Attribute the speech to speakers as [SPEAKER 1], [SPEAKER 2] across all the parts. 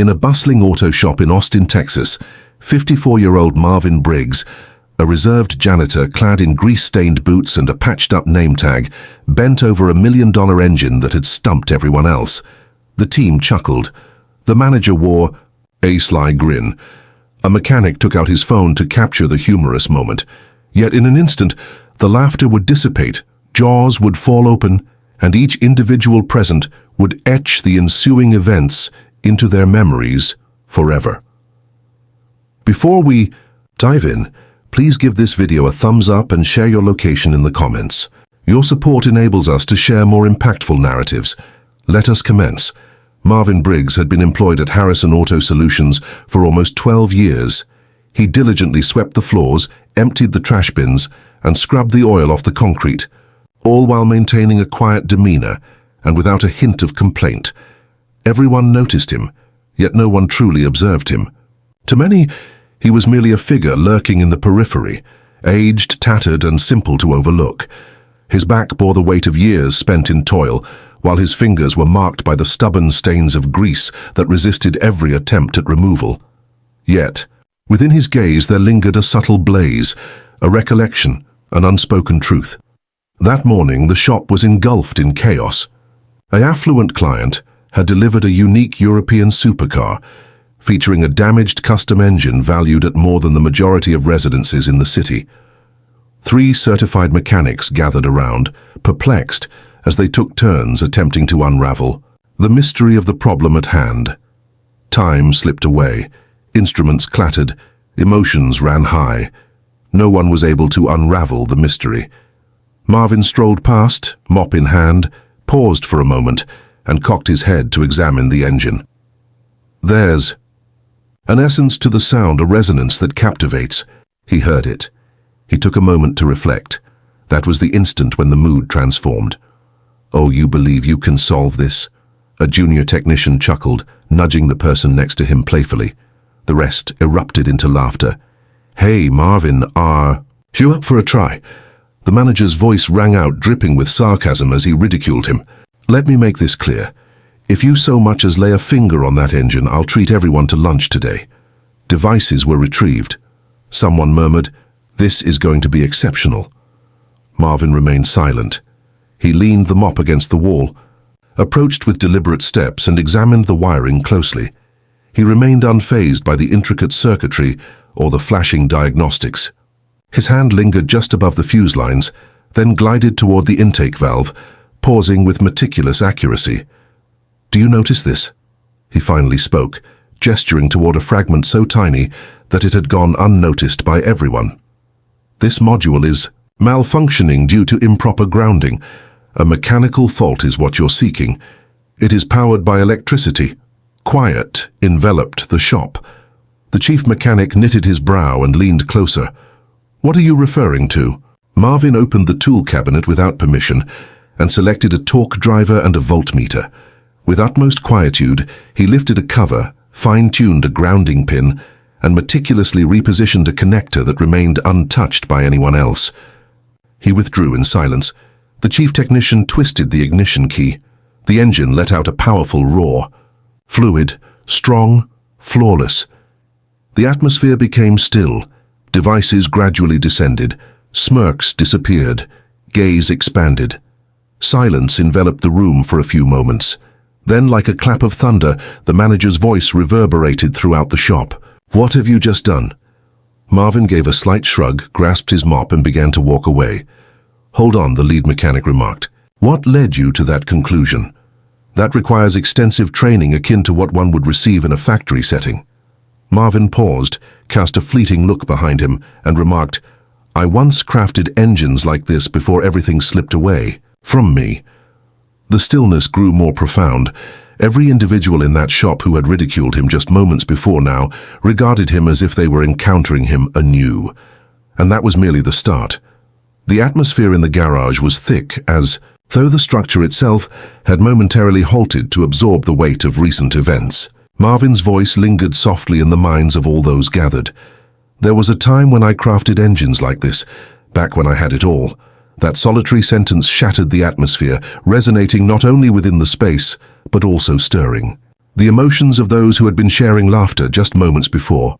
[SPEAKER 1] In a bustling auto shop in Austin, Texas, 54-year-old Marvin Briggs, a reserved janitor clad in grease-stained boots and a patched-up name tag, bent over a $1 million engine that had stumped everyone else. The team chuckled. The manager wore a sly grin. A mechanic took out his phone to capture the humorous moment. Yet in an instant, the laughter would dissipate, jaws would fall open, and each individual present would etch the ensuing events into their memories forever. Before we dive in, please give this video a thumbs up and share your location in the comments. Your support enables us to share more impactful narratives. Let us commence. Marvin Briggs had been employed at Harrison Auto Solutions for almost 12 years. He diligently swept the floors, emptied the trash bins, and scrubbed the oil off the concrete, all while maintaining a quiet demeanor and without a hint of complaint. Everyone noticed him, yet no one truly observed him. To many, he was merely a figure lurking in the periphery, aged, tattered, and simple to overlook. His back bore the weight of years spent in toil, while his fingers were marked by the stubborn stains of grease that resisted every attempt at removal. Yet, within his gaze there lingered a subtle blaze, a recollection, an unspoken truth. That morning, the shop was engulfed in chaos. An affluent client had delivered a unique European supercar, featuring a damaged custom engine valued at more than the majority of residences in the city. 3 certified mechanics gathered around, perplexed as they took turns attempting to unravel the mystery of the problem at hand. Time slipped away, instruments clattered, emotions ran high. No one was able to unravel the mystery. Marvin strolled past, mop in hand, paused for a moment, and cocked his head to examine the engine. There's an essence to the sound, a resonance that captivates. He heard it. He took a moment to reflect. That was the instant when the mood transformed. "Oh, you believe you can solve this?" A junior technician chuckled, nudging the person next to him playfully. The rest erupted into laughter. "Hey, Marvin, are you up for a try?" The manager's voice rang out, dripping with sarcasm as he ridiculed him. "Let me make this clear. If you so much as lay a finger on that engine, I'll treat everyone to lunch today." Devices were retrieved. Someone murmured, "This is going to be exceptional." Marvin remained silent. He leaned the mop against the wall, approached with deliberate steps, and examined the wiring closely. He remained unfazed by the intricate circuitry or the flashing diagnostics. His hand lingered just above the fuse lines, then glided toward the intake valve, pausing with meticulous accuracy. "Do you notice this?" He finally spoke, gesturing toward a fragment so tiny that it had gone unnoticed by everyone. "This module is malfunctioning due to improper grounding. A mechanical fault is what you're seeking. It is powered by electricity." Quiet enveloped the shop. The chief mechanic knitted his brow and leaned closer. "What are you referring to?" Marvin opened the tool cabinet without permission and selected a torque driver and a voltmeter. With utmost quietude, he lifted a cover, fine-tuned a grounding pin, and meticulously repositioned a connector that remained untouched by anyone else. He withdrew in silence. The chief technician twisted the ignition key. The engine let out a powerful roar. Fluid, strong, flawless. The atmosphere became still. Devices gradually descended. Smirks disappeared. Gaze expanded. Silence enveloped the room for a few moments. Then, like a clap of thunder, the manager's voice reverberated throughout the shop. "What have you just done?" Marvin gave a slight shrug, grasped his mop, and began to walk away. "Hold on," the lead mechanic remarked. "What led you to that conclusion?" "That requires extensive training akin to what one would receive in a factory setting." Marvin paused, cast a fleeting look behind him, and remarked, "I once crafted engines like this before everything slipped away from me." The stillness grew more profound. Every individual in that shop who had ridiculed him just moments before now regarded him as if they were encountering him anew. And that was merely the start. The atmosphere in the garage was thick as, though the structure itself had momentarily halted to absorb the weight of recent events. Marvin's voice lingered softly in the minds of all those gathered. "There was a time when I crafted engines like this, back when I had it all." That solitary sentence shattered the atmosphere, resonating not only within the space, but also stirring. the emotions of those who had been sharing laughter just moments before.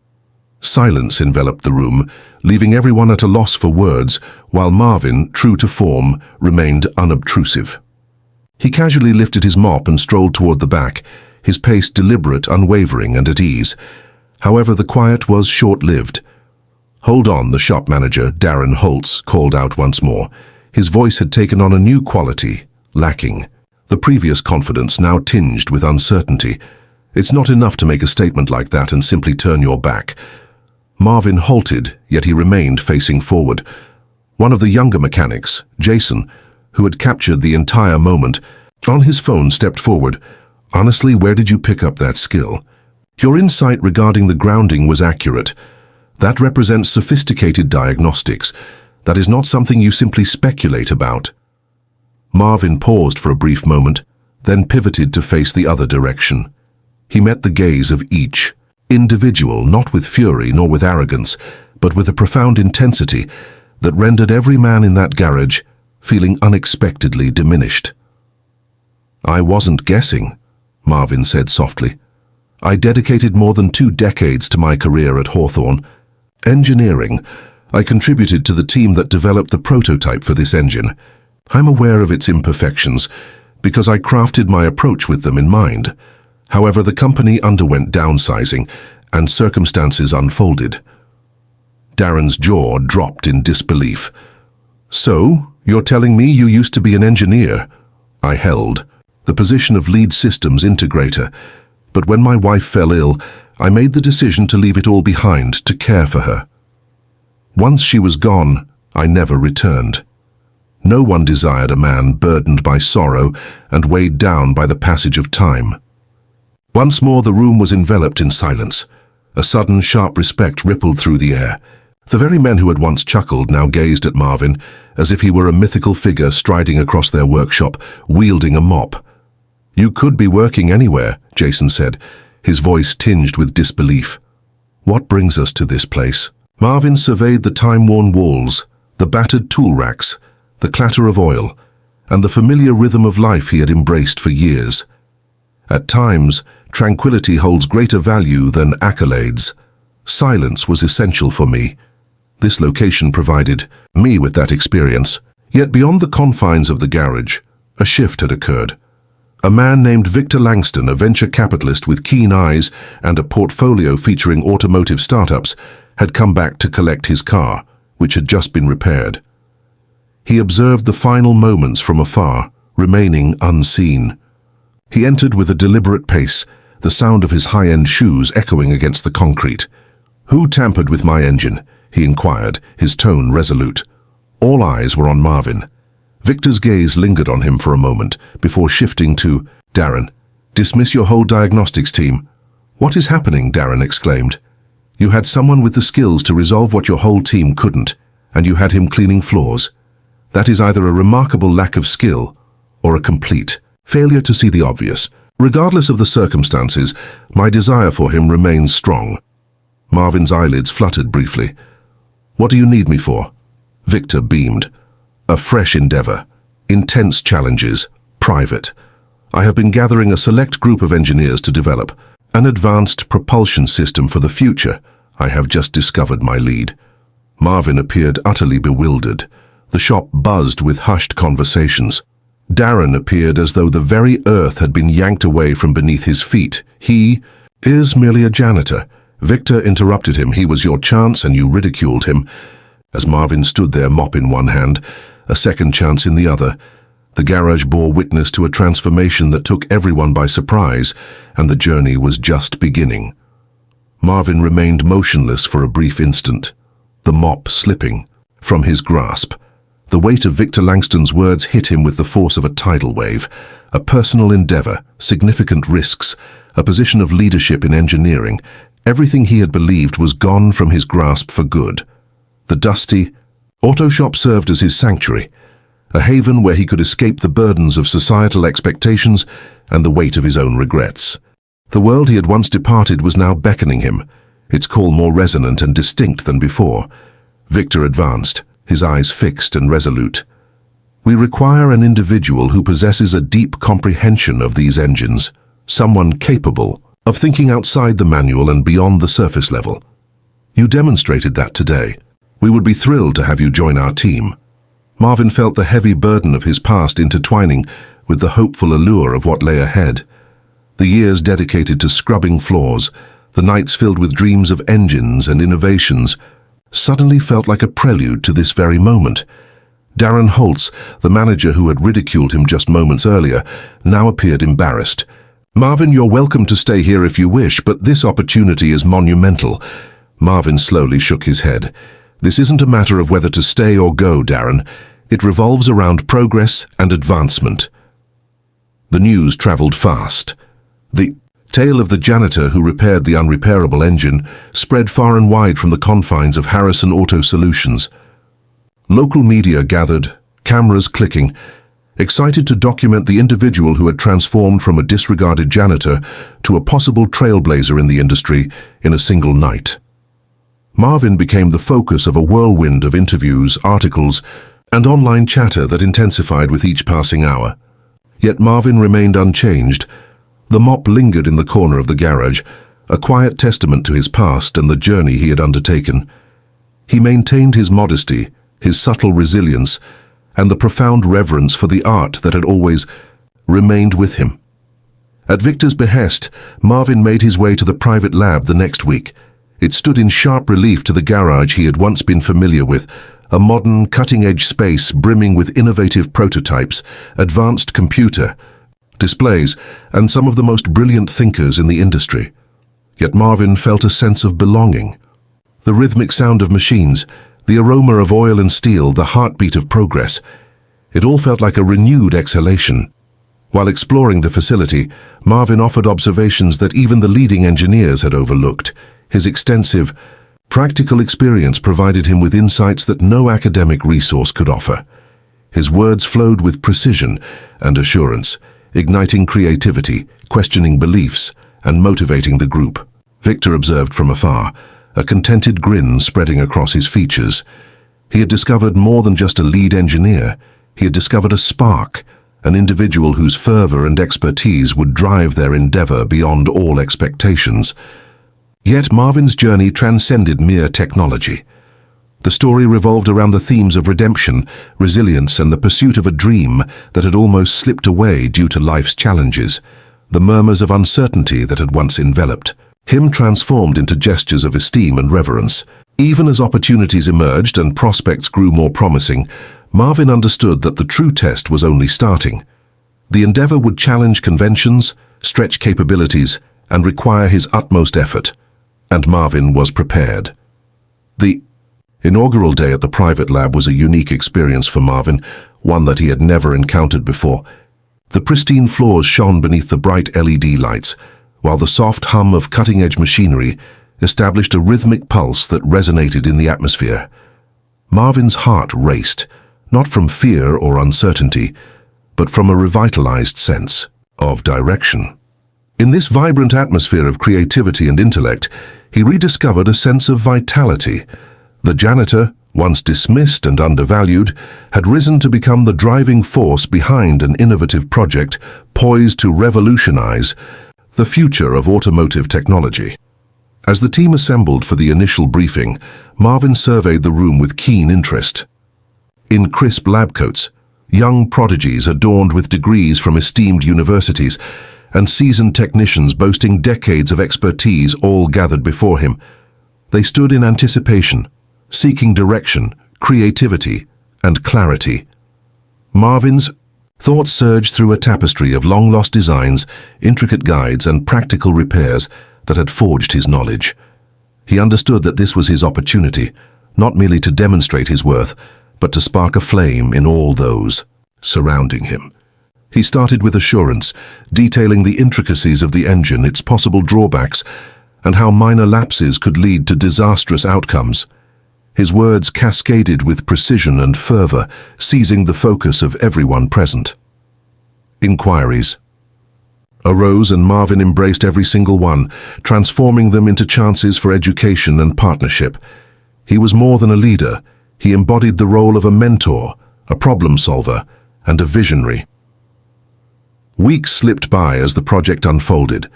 [SPEAKER 1] Silence enveloped the room, leaving everyone at a loss for words, while Marvin, true to form, remained unobtrusive. He casually lifted his mop and strolled toward the back, his pace deliberate, unwavering, and at ease. However, the quiet was short-lived. "Hold on," the shop manager, Darren Holtz, called out once more. His voice had taken on a new quality, lacking. The previous confidence now tinged with uncertainty. "It's not enough to make a statement like that and simply turn your back." Marvin halted, yet he remained facing forward. One of the younger mechanics, Jason, who had captured the entire moment, on his phone stepped forward. "Honestly, where did you pick up that skill? Your insight regarding the grounding was accurate. That represents sophisticated diagnostics. That is not something you simply speculate about." Marvin paused for a brief moment, then pivoted to face the other direction. He met the gaze of each individual, not with fury nor with arrogance, but with a profound intensity that rendered every man in that garage feeling unexpectedly diminished. "I wasn't guessing," Marvin said softly. "I dedicated more than 2 decades to my career at Hawthorne. Engineering. I contributed to the team that developed the prototype for this engine. I'm aware of its imperfections, because I crafted my approach with them in mind. However, the company underwent downsizing, and circumstances unfolded." Darren's jaw dropped in disbelief. "So, you're telling me you used to be an engineer?" I held the position of lead systems integrator, but when my wife fell ill, I made the decision to leave it all behind to care for her. Once she was gone, I never returned. No one desired a man burdened by sorrow and weighed down by the passage of time. Once more the room was enveloped in silence. A sudden, sharp respect rippled through the air. The very men who had once chuckled now gazed at Marvin as if he were a mythical figure striding across their workshop, wielding a mop. "You could be working anywhere," Jason said, his voice tinged with disbelief. "What brings us to this place?" Marvin surveyed the time-worn walls, the battered tool racks, the clatter of oil, and the familiar rhythm of life he had embraced for years. At times, tranquility holds greater value than accolades. Silence was essential for me. This location provided me with that experience. Yet beyond the confines of the garage, a shift had occurred. A man named Victor Langston, a venture capitalist with keen eyes and a portfolio featuring automotive startups, had come back to collect his car, which had just been repaired. He observed the final moments from afar, remaining unseen. He entered with a deliberate pace, the sound of his high-end shoes echoing against the concrete. "Who tampered with my engine?" he inquired, his tone resolute. All eyes were on Marvin. Victor's gaze lingered on him for a moment, before shifting to Darren. "Dismiss your whole diagnostics team." "What is happening?" Darren exclaimed. "You had someone with the skills to resolve what your whole team couldn't, and you had him cleaning floors. That is either a remarkable lack of skill or a complete failure to see the obvious. Regardless of the circumstances, my desire for him remains strong." Marvin's eyelids fluttered briefly. "What do you need me for?" Victor beamed. "A fresh endeavor. Intense challenges. Private. I have been gathering a select group of engineers to develop an advanced propulsion system for the future. I have just discovered my lead." Marvin appeared utterly bewildered. The shop buzzed with hushed conversations. Darren appeared as though the very earth had been yanked away from beneath his feet. "He is merely a janitor." Victor interrupted him. "He was your chance and you ridiculed him." As Marvin stood there, mop in one hand, a second chance in the other, the garage bore witness to a transformation that took everyone by surprise, and the journey was just beginning. Marvin remained motionless for a brief instant, the mop slipping from his grasp. The weight of Victor Langston's words hit him with the force of a tidal wave. A personal endeavor, significant risks, a position of leadership in engineering. Everything he had believed was gone from his grasp for good. The dusty auto shop served as his sanctuary, a haven where he could escape the burdens of societal expectations and the weight of his own regrets. The world he had once departed was now beckoning him, its call more resonant and distinct than before. Victor advanced, his eyes fixed and resolute. "We require an individual who possesses a deep comprehension of these engines," someone capable of thinking outside the manual and beyond the surface level. You demonstrated that today. We would be thrilled to have you join our team. Marvin felt the heavy burden of his past intertwining with the hopeful allure of what lay ahead. The years dedicated to scrubbing floors, the nights filled with dreams of engines and innovations, suddenly felt like a prelude to this very moment. Darren Holtz, the manager who had ridiculed him just moments earlier, now appeared embarrassed. "Marvin, you're welcome to stay here if you wish, but this opportunity is monumental." Marvin slowly shook his head. "This isn't a matter of whether to stay or go, Darren. It revolves around progress and advancement." The news traveled fast. The tale of the janitor who repaired the unrepairable engine spread far and wide from the confines of Harrison Auto Solutions. Local media gathered, cameras clicking, excited to document the individual who had transformed from a disregarded janitor to a possible trailblazer in the industry in a single night. Marvin became the focus of a whirlwind of interviews, articles, and online chatter that intensified with each passing hour. Yet Marvin remained unchanged. The mop lingered in the corner of the garage, a quiet testament to his past and the journey he had undertaken. He maintained his modesty, his subtle resilience, and the profound reverence for the art that had always remained with him. At Victor's behest, Marvin made his way to the private lab the next week. It stood in sharp relief to the garage he had once been familiar with, a modern, cutting-edge space brimming with innovative prototypes, advanced computer displays, and some of the most brilliant thinkers in the industry. Yet Marvin felt a sense of belonging. The rhythmic sound of machines, the aroma of oil and steel, the heartbeat of progress. It all felt like a renewed exhalation. While exploring the facility, Marvin offered observations that even the leading engineers had overlooked. His extensive, practical experience provided him with insights that no academic resource could offer. His words flowed with precision and assurance, igniting creativity, questioning beliefs, and motivating the group. Victor observed from afar, a contented grin spreading across his features. He had discovered more than just a lead engineer. He had discovered a spark, an individual whose fervor and expertise would drive their endeavor beyond all expectations. Yet Marvin's journey transcended mere technology. The story revolved around the themes of redemption, resilience, and the pursuit of a dream that had almost slipped away due to life's challenges. The murmurs of uncertainty that had once enveloped him transformed into gestures of esteem and reverence. Even as opportunities emerged and prospects grew more promising, Marvin understood that the true test was only starting. The endeavor would challenge conventions, stretch capabilities, and require his utmost effort. And Marvin was prepared. The inaugural day at the private lab was a unique experience for Marvin, one that he had never encountered before. The pristine floors shone beneath the bright LED lights, while the soft hum of cutting-edge machinery established a rhythmic pulse that resonated in the atmosphere. Marvin's heart raced, not from fear or uncertainty, but from a revitalized sense of direction. In this vibrant atmosphere of creativity and intellect, he rediscovered a sense of vitality. The janitor, once dismissed and undervalued, had risen to become the driving force behind an innovative project poised to revolutionize the future of automotive technology. As the team assembled for the initial briefing, Marvin surveyed the room with keen interest. In crisp lab coats, young prodigies adorned with degrees from esteemed universities, and seasoned technicians boasting decades of expertise all gathered before him. They stood in anticipation, seeking direction, creativity, and clarity. Marvin's thoughts surged through a tapestry of long-lost designs, intricate guides, and practical repairs that had forged his knowledge. He understood that this was his opportunity, not merely to demonstrate his worth, but to spark a flame in all those surrounding him. He started with assurance, detailing the intricacies of the engine, its possible drawbacks, and how minor lapses could lead to disastrous outcomes. His words cascaded with precision and fervor, seizing the focus of everyone present. Inquiries arose, and Marvin embraced every single one, transforming them into chances for education and partnership. He was more than a leader. He embodied the role of a mentor, a problem solver, and a visionary. Weeks slipped by as the project unfolded.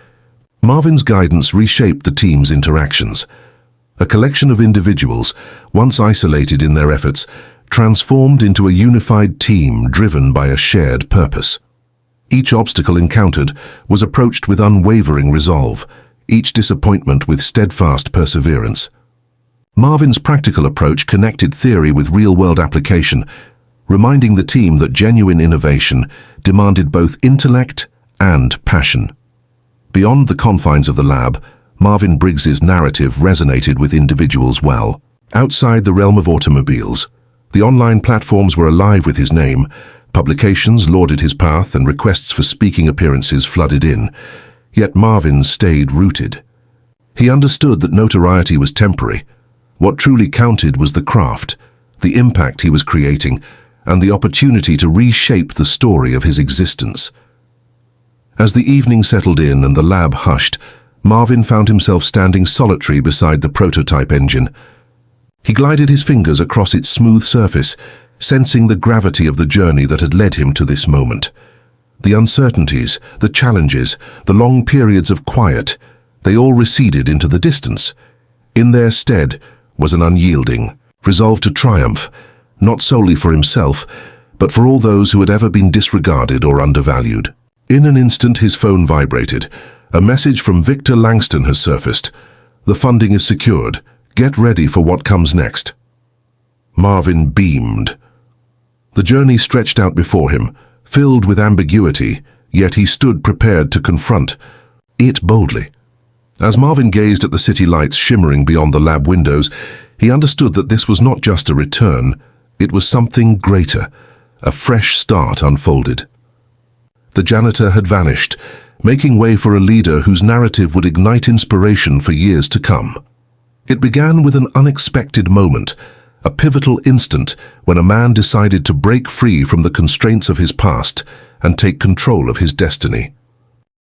[SPEAKER 1] Marvin's guidance reshaped the team's interactions. A collection of individuals, once isolated in their efforts, transformed into a unified team driven by a shared purpose. Each obstacle encountered was approached with unwavering resolve, each disappointment with steadfast perseverance. Marvin's practical approach connected theory with real-world application, reminding the team that genuine innovation demanded both intellect and passion. Beyond the confines of the lab, Marvin Briggs's narrative resonated with individuals well. Outside the realm of automobiles, the online platforms were alive with his name. Publications lauded his path and requests for speaking appearances flooded in. Yet Marvin stayed rooted. He understood that notoriety was temporary. What truly counted was the craft, the impact he was creating, and the opportunity to reshape the story of his existence. As the evening settled in and the lab hushed, Marvin found himself standing solitary beside the prototype engine. He glided his fingers across its smooth surface, sensing the gravity of the journey that had led him to this moment. The uncertainties, the challenges, the long periods of quiet, they all receded into the distance. In their stead was an unyielding resolve to triumph, not solely for himself, but for all those who had ever been disregarded or undervalued. In an instant his phone vibrated. A message from Victor Langston has surfaced. The funding is secured. Get ready for what comes next. Marvin beamed. The journey stretched out before him, filled with ambiguity, yet he stood prepared to confront it boldly. As Marvin gazed at the city lights shimmering beyond the lab windows, he understood that this was not just a return, it was something greater. A fresh start unfolded. The janitor had vanished, making way for a leader whose narrative would ignite inspiration for years to come. It began with an unexpected moment, a pivotal instant when a man decided to break free from the constraints of his past and take control of his destiny.